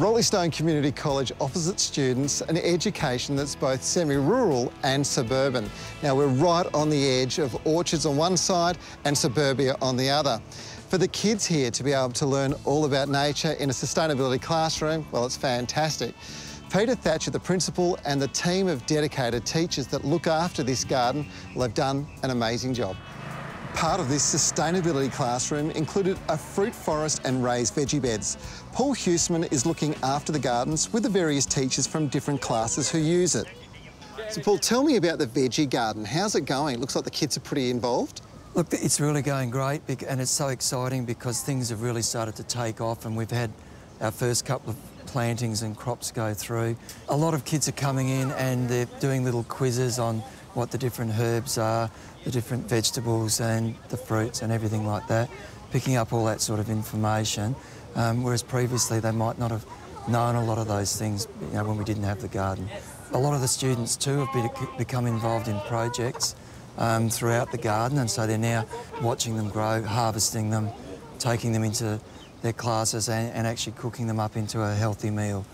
Roleystone Community College offers its students an education that's both semi-rural and suburban. Now, we're right on the edge of orchards on one side and suburbia on the other. For the kids here to be able to learn all about nature in a sustainability classroom, well, it's fantastic. Peter Thatcher, the principal, and the team of dedicated teachers that look after this garden, well, they've done an amazing job. Part of this sustainability classroom included a fruit forest and raised veggie beds. Paul Huseman is looking after the gardens with the various teachers from different classes who use it. So Paul, tell me about the veggie garden. How's it going? It looks like the kids are pretty involved. Look, it's really going great, and it's so exciting because things have really started to take off, and we've had our first couple of plantings and crops go through. A lot of kids are coming in and they're doing little quizzes on what the different herbs are, the different vegetables and the fruits and everything like that, picking up all that sort of information, whereas previously they might not have known a lot of those things, you know, when we didn't have the garden. A lot of the students too have become involved in projects throughout the garden, and so they're now watching them grow, harvesting them, taking them into their classes and actually cooking them up into a healthy meal.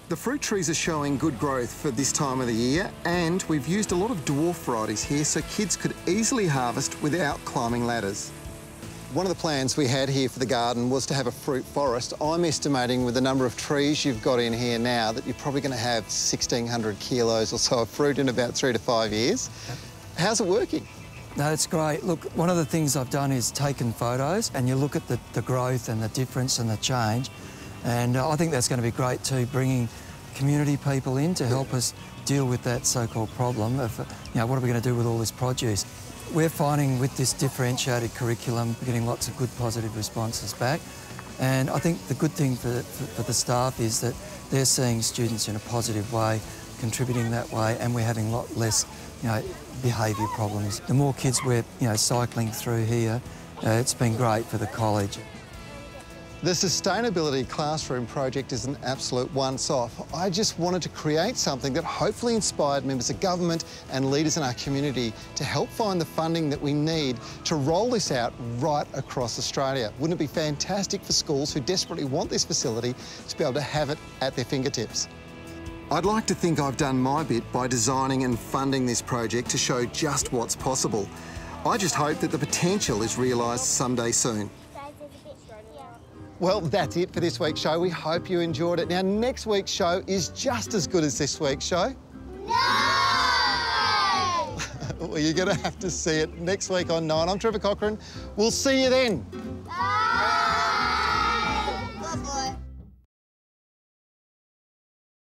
The fruit trees are showing good growth for this time of the year, and we've used a lot of dwarf varieties here so kids could easily harvest without climbing ladders. One of the plans we had here for the garden was to have a fruit forest. I'm estimating with the number of trees you've got in here now that you're probably going to have 1,600 kilos or so of fruit in about 3 to 5 years. How's it working? No, it's great. Look, one of the things I've done is taken photos and you look at the growth and the difference and the change, and I think that's going to be great too, bringing community people in to help us deal with that so-called problem of, you know, what are we going to do with all this produce? We're finding with this differentiated curriculum, we're getting lots of good positive responses back, and I think the good thing for the staff is that they're seeing students in a positive way, contributing that way, and we're having a lot less, you know, behaviour problems. The more kids we're, you know, cycling through here, it's been great for the college. The Sustainability Classroom project is an absolute once-off. I just wanted to create something that hopefully inspired members of government and leaders in our community to help find the funding that we need to roll this out right across Australia. Wouldn't it be fantastic for schools who desperately want this facility to be able to have it at their fingertips? I'd like to think I've done my bit by designing and funding this project to show just what's possible. I just hope that the potential is realised someday soon. Well, that's it for this week's show. We hope you enjoyed it. Now, next week's show is just as good as this week's show. No! Well, you're going to have to see it next week on 9. I'm Trevor Cochrane. We'll see you then. Bye!